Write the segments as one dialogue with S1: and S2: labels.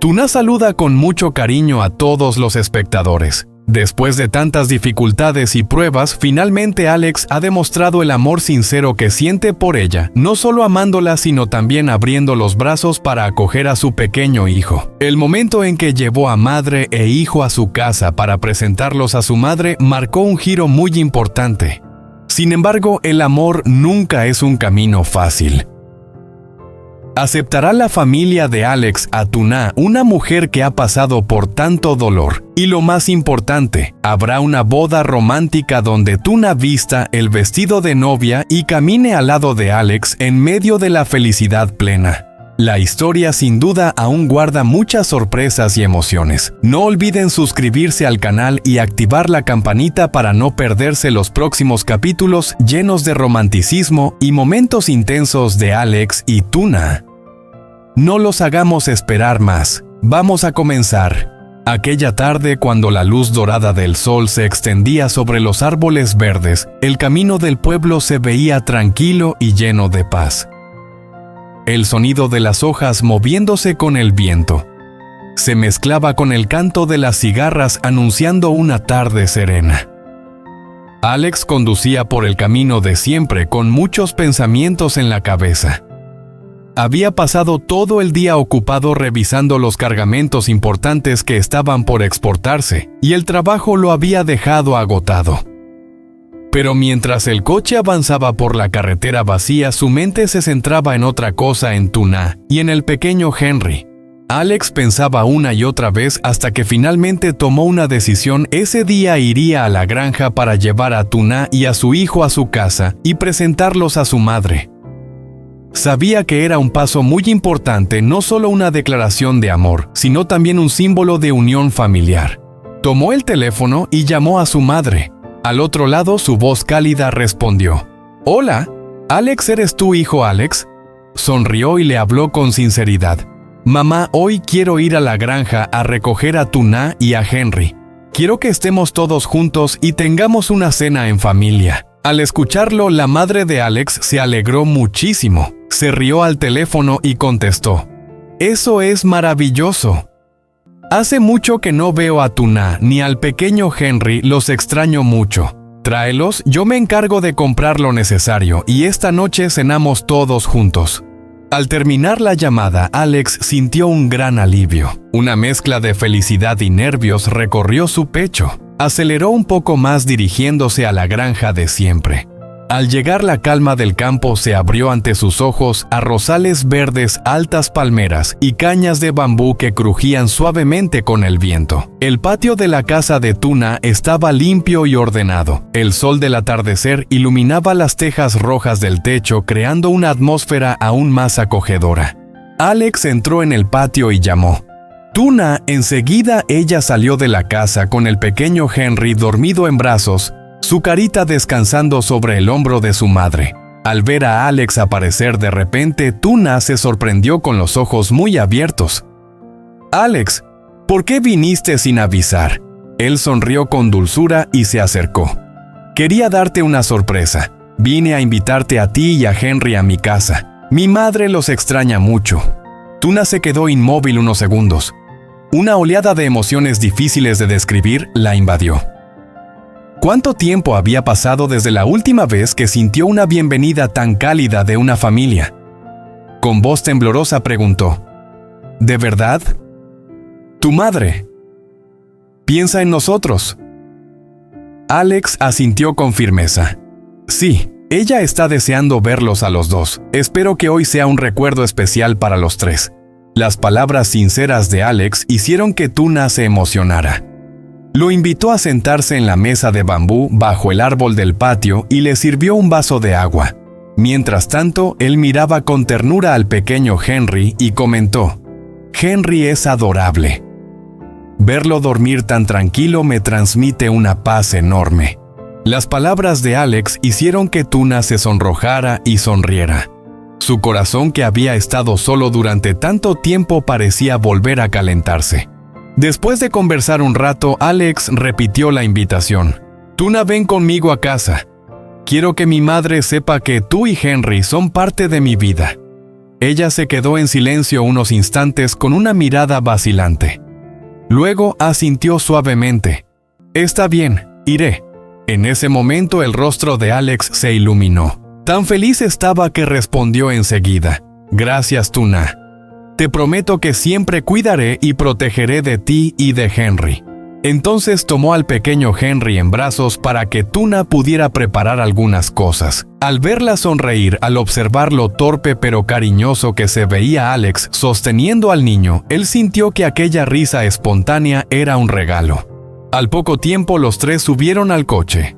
S1: Tuna saluda con mucho cariño a todos los espectadores. Después de tantas dificultades y pruebas, finalmente Alex ha demostrado el amor sincero que siente por ella, no solo amándola, sino también abriendo los brazos para acoger a su pequeño hijo. El momento en que llevó a madre e hijo a su casa para presentarlos a su madre marcó un giro muy importante. Sin embargo, el amor nunca es un camino fácil. ¿Aceptará la familia de Alex a Tuna, una mujer que ha pasado por tanto dolor? Y lo más importante, ¿habrá una boda romántica donde Tuna vista el vestido de novia y camine al lado de Alex en medio de la felicidad plena? La historia sin duda aún guarda muchas sorpresas y emociones. No olviden suscribirse al canal y activar la campanita para no perderse los próximos capítulos llenos de romanticismo y momentos intensos de Alex y Tuna. No los hagamos esperar más. Vamos a comenzar. Aquella tarde, cuando la luz dorada del sol se extendía sobre los árboles verdes, el camino del pueblo se veía tranquilo y lleno de paz. El sonido de las hojas moviéndose con el viento se mezclaba con el canto de las cigarras anunciando una tarde serena. Alex conducía por el camino de siempre con muchos pensamientos en la cabeza. Había pasado todo el día ocupado revisando los cargamentos importantes que estaban por exportarse, y el trabajo lo había dejado agotado. Pero mientras el coche avanzaba por la carretera vacía, su mente se centraba en otra cosa, en Tuna y en el pequeño Henry. Alex pensaba una y otra vez hasta que finalmente tomó una decisión. Ese día iría a la granja para llevar a Tuna y a su hijo a su casa y presentarlos a su madre. Sabía que era un paso muy importante, no solo una declaración de amor, sino también un símbolo de unión familiar. Tomó el teléfono y llamó a su madre. Al otro lado, su voz cálida respondió: «Hola, Alex, ¿eres tú, hijo Alex?». Sonrió y le habló con sinceridad: «Mamá, hoy quiero ir a la granja a recoger a Tuna y a Henry. Quiero que estemos todos juntos y tengamos una cena en familia». Al escucharlo, la madre de Alex se alegró muchísimo. Se rió al teléfono y contestó: «Eso es maravilloso. Hace mucho que no veo a Tuna ni al pequeño Henry, los extraño mucho. Tráelos, yo me encargo de comprar lo necesario y esta noche cenamos todos juntos». Al terminar la llamada, Alex sintió un gran alivio. Una mezcla de felicidad y nervios recorrió su pecho. Aceleró un poco más dirigiéndose a la granja de siempre. Al llegar, la calma del campo se abrió ante sus ojos, arrozales verdes, altas palmeras y cañas de bambú que crujían suavemente con el viento. El patio de la casa de Tuna estaba limpio y ordenado. El sol del atardecer iluminaba las tejas rojas del techo, creando una atmósfera aún más acogedora. Alex entró en el patio y llamó: «Tuna». Enseguida ella salió de la casa con el pequeño Henry dormido en brazos, su carita descansando sobre el hombro de su madre. Al ver a Alex aparecer de repente, Tuna se sorprendió con los ojos muy abiertos. «Alex, ¿por qué viniste sin avisar?». Él sonrió con dulzura y se acercó. «Quería darte una sorpresa. Vine a invitarte a ti y a Henry a mi casa. Mi madre los extraña mucho». Tuna se quedó inmóvil unos segundos. Una oleada de emociones difíciles de describir la invadió. ¿Cuánto tiempo había pasado desde la última vez que sintió una bienvenida tan cálida de una familia? Con voz temblorosa preguntó: «¿De verdad? ¿Tu madre piensa en nosotros?». Alex asintió con firmeza. «Sí, ella está deseando verlos a los dos. Espero que hoy sea un recuerdo especial para los tres». Las palabras sinceras de Alex hicieron que Tuna se emocionara. Lo invitó a sentarse en la mesa de bambú bajo el árbol del patio y le sirvió un vaso de agua. Mientras tanto, él miraba con ternura al pequeño Henry y comentó: «Henry es adorable. Verlo dormir tan tranquilo me transmite una paz enorme». Las palabras de Alex hicieron que Tuna se sonrojara y sonriera. Su corazón, que había estado solo durante tanto tiempo, parecía volver a calentarse. Después de conversar un rato, Alex repitió la invitación: «Tuna, ven conmigo a casa. Quiero que mi madre sepa que tú y Henry son parte de mi vida». Ella se quedó en silencio unos instantes con una mirada vacilante. Luego asintió suavemente. «Está bien, iré». En ese momento el rostro de Alex se iluminó. Tan feliz estaba que respondió enseguida. «Gracias, Tuna. Te prometo que siempre cuidaré y protegeré de ti y de Henry». Entonces tomó al pequeño Henry en brazos para que Tuna pudiera preparar algunas cosas. Al verla sonreír, al observar lo torpe pero cariñoso que se veía Alex sosteniendo al niño, él sintió que aquella risa espontánea era un regalo. Al poco tiempo los tres subieron al coche.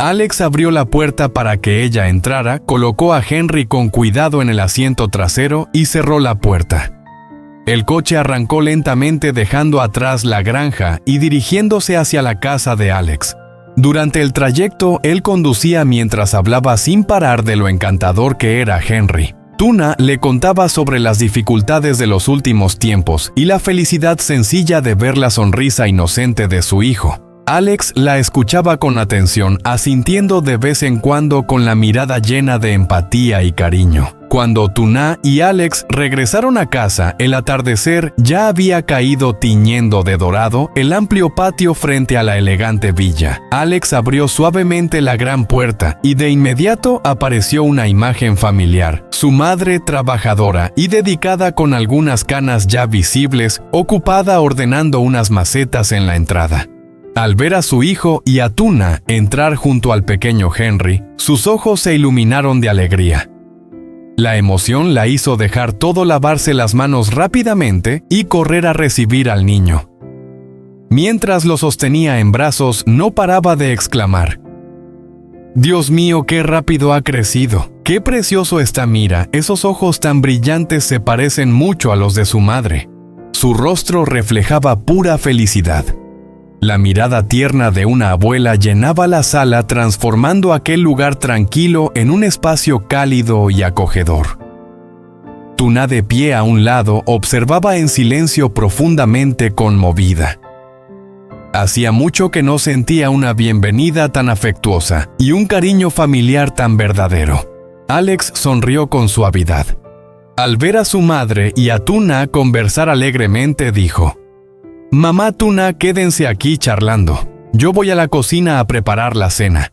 S1: Alex abrió la puerta para que ella entrara, colocó a Henry con cuidado en el asiento trasero y cerró la puerta. El coche arrancó lentamente dejando atrás la granja y dirigiéndose hacia la casa de Alex. Durante el trayecto, él conducía mientras hablaba sin parar de lo encantador que era Henry. Tuna le contaba sobre las dificultades de los últimos tiempos y la felicidad sencilla de ver la sonrisa inocente de su hijo. Alex la escuchaba con atención, asintiendo de vez en cuando con la mirada llena de empatía y cariño. Cuando Tuna y Alex regresaron a casa, el atardecer ya había caído tiñendo de dorado el amplio patio frente a la elegante villa. Alex abrió suavemente la gran puerta y de inmediato apareció una imagen familiar. Su madre trabajadora y dedicada con algunas canas ya visibles, ocupada ordenando unas macetas en la entrada. Al ver a su hijo y a Tuna entrar junto al pequeño Henry, sus ojos se iluminaron de alegría. La emoción la hizo dejar todo, lavarse las manos rápidamente y correr a recibir al niño. Mientras lo sostenía en brazos, no paraba de exclamar: «Dios mío, qué rápido ha crecido. Qué precioso está, mira, esos ojos tan brillantes se parecen mucho a los de su madre». Su rostro reflejaba pura felicidad. La mirada tierna de una abuela llenaba la sala, transformando aquel lugar tranquilo en un espacio cálido y acogedor. Tuna, de pie a un lado, observaba en silencio, profundamente conmovida. Hacía mucho que no sentía una bienvenida tan afectuosa y un cariño familiar tan verdadero. Alex sonrió con suavidad. Al ver a su madre y a Tuna conversar alegremente, dijo: «Mamá, Tuna, quédense aquí charlando. Yo voy a la cocina a preparar la cena.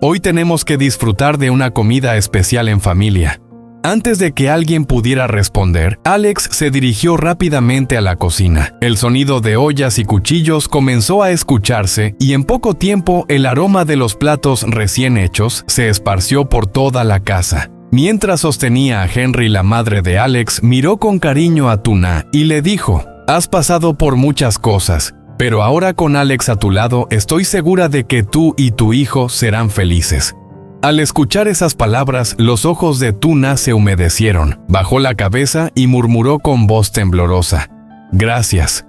S1: Hoy tenemos que disfrutar de una comida especial en familia». Antes de que alguien pudiera responder, Alex se dirigió rápidamente a la cocina. El sonido de ollas y cuchillos comenzó a escucharse y en poco tiempo el aroma de los platos recién hechos se esparció por toda la casa. Mientras sostenía a Henry, la madre de Alex miró con cariño a Tuna y le dijo: «Has pasado por muchas cosas, pero ahora con Alex a tu lado estoy segura de que tú y tu hijo serán felices». Al escuchar esas palabras, los ojos de Tuna se humedecieron, bajó la cabeza y murmuró con voz temblorosa: «Gracias.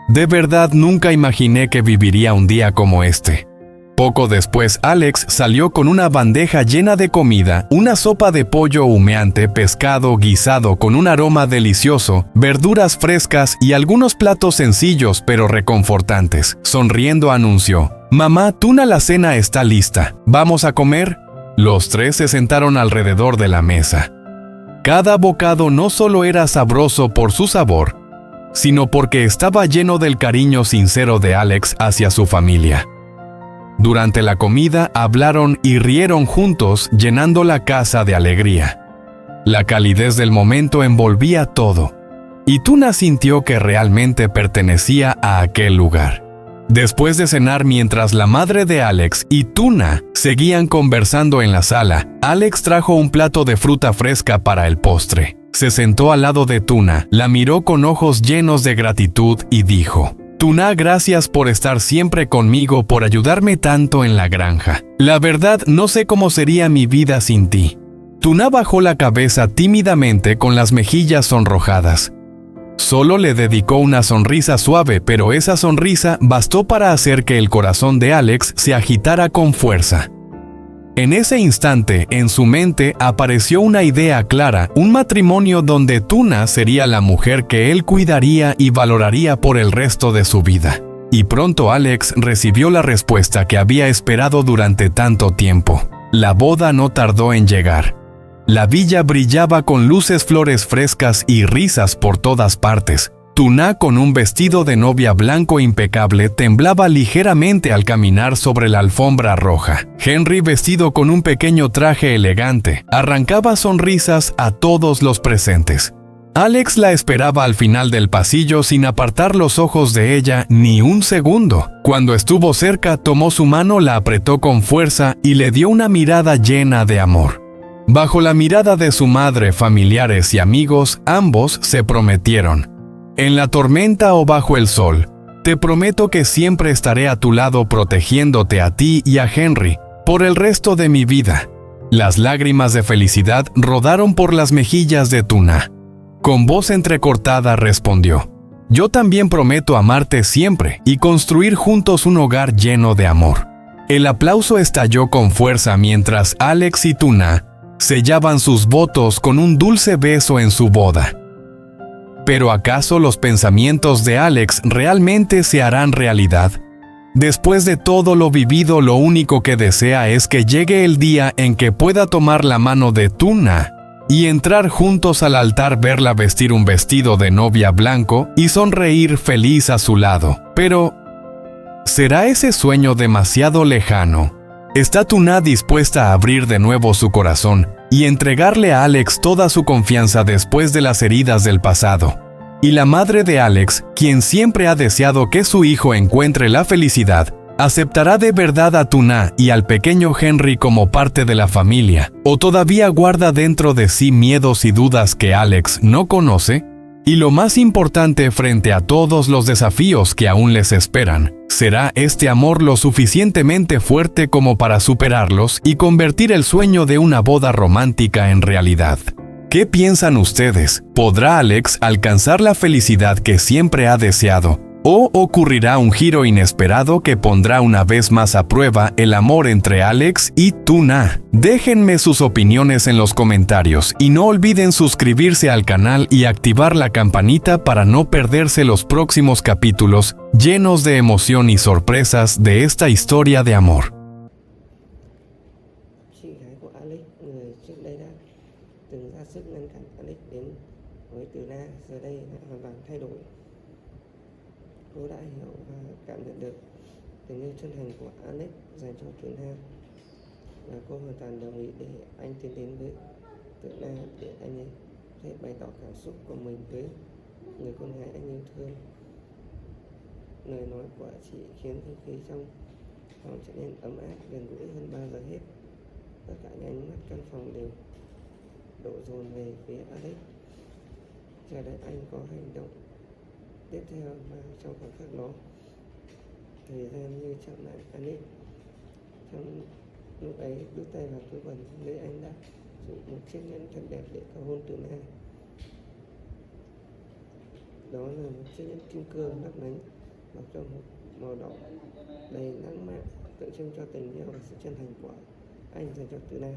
S1: De verdad nunca imaginé que viviría un día como este». Poco después, Alex salió con una bandeja llena de comida, una sopa de pollo humeante, pescado guisado con un aroma delicioso, verduras frescas y algunos platos sencillos pero reconfortantes. Sonriendo anunció: «Mamá, Tuna, la cena está lista. ¿Vamos a comer?». Los tres se sentaron alrededor de la mesa. Cada bocado no solo era sabroso por su sabor, sino porque estaba lleno del cariño sincero de Alex hacia su familia. Durante la comida hablaron y rieron juntos, llenando la casa de alegría. La calidez del momento envolvía todo, y Tuna sintió que realmente pertenecía a aquel lugar. Después de cenar, mientras la madre de Alex y Tuna seguían conversando en la sala, Alex trajo un plato de fruta fresca para el postre. Se sentó al lado de Tuna, la miró con ojos llenos de gratitud y dijo: «Tuna, gracias por estar siempre conmigo, por ayudarme tanto en la granja. La verdad, no sé cómo sería mi vida sin ti». Tuna bajó la cabeza tímidamente con las mejillas sonrojadas. Solo le dedicó una sonrisa suave, pero esa sonrisa bastó para hacer que el corazón de Alex se agitara con fuerza. En ese instante, en su mente apareció una idea clara: un matrimonio donde Tuna sería la mujer que él cuidaría y valoraría por el resto de su vida. Y pronto Alex recibió la respuesta que había esperado durante tanto tiempo. La boda no tardó en llegar. La villa brillaba con luces, flores frescas y risas por todas partes. Tuna, con un vestido de novia blanco impecable, temblaba ligeramente al caminar sobre la alfombra roja. Henry, vestido con un pequeño traje elegante, arrancaba sonrisas a todos los presentes. Alex la esperaba al final del pasillo sin apartar los ojos de ella ni un segundo. Cuando estuvo cerca, tomó su mano, la apretó con fuerza y le dio una mirada llena de amor. Bajo la mirada de su madre, familiares y amigos, ambos se prometieron: en la tormenta o bajo el sol, te prometo que siempre estaré a tu lado protegiéndote a ti y a Henry por el resto de mi vida. Las lágrimas de felicidad rodaron por las mejillas de Tuna. Con voz entrecortada respondió: yo también prometo amarte siempre y construir juntos un hogar lleno de amor. El aplauso estalló con fuerza mientras Alex y Tuna sellaban sus votos con un dulce beso en su boda. ¿Pero acaso los pensamientos de Alex realmente se harán realidad? Después de todo lo vivido, lo único que desea es que llegue el día en que pueda tomar la mano de Tuna y entrar juntos al altar, verla vestir un vestido de novia blanco y sonreír feliz a su lado. Pero, ¿será ese sueño demasiado lejano? ¿Está Tuna dispuesta a abrir de nuevo su corazón y entregarle a Alex toda su confianza después de las heridas del pasado? Y la madre de Alex, quien siempre ha deseado que su hijo encuentre la felicidad, ¿aceptará de verdad a Tuna y al pequeño Henry como parte de la familia? ¿O todavía guarda dentro de sí miedos y dudas que Alex no conoce? Y lo más importante, frente a todos los desafíos que aún les esperan, ¿será este amor lo suficientemente fuerte como para superarlos y convertir el sueño de una boda romántica en realidad? ¿Qué piensan ustedes? ¿Podrá Alex alcanzar la felicidad que siempre ha deseado? ¿O ocurrirá un giro inesperado que pondrá una vez más a prueba el amor entre Alex y Tuna? Déjenme sus opiniones en los comentarios y no olviden suscribirse al canal y activar la campanita para no perderse los próximos capítulos llenos de emoción y sorpresas de esta historia de amor.
S2: Chị gái của Alex, người trước đây đã từng ra sức ngăn cản Alex đến với Từ Na, giờ đây đã hoàn toàn thay đổi. Cô đã hiểu và cảm nhận được tình yêu chân thành của Alex dành cho Từ Na, và cô hoàn toàn đồng ý để anh tiến đến với Từ Na, để anh ấy có thể bày tỏ cảm xúc của mình với người con gái anh yêu thương. Lời nói của chị khiến không khí trong phòng trở nên ấm áp, gần gũi hơn bao giờ hết. Tất cả những ánh mắt căn phòng đều đổ dồn về phía Alex, chờ đợi anh có hành động tiếp theo. Mà trong khoảnh khắc đó, thời gian như chậm lại. Alex trong lúc ấy đút tay vào túi quần, nơi anh đã dùng một chiếc nhẫn thật đẹp để cầu hôn Từ Na. Đó là một chiếc nhẫn kim cương lấp lánh bọc trong một màu đỏ đầy lãng mạn, tượng trưng cho tình yêu và sự chân thành của anh dành cho Từ Na.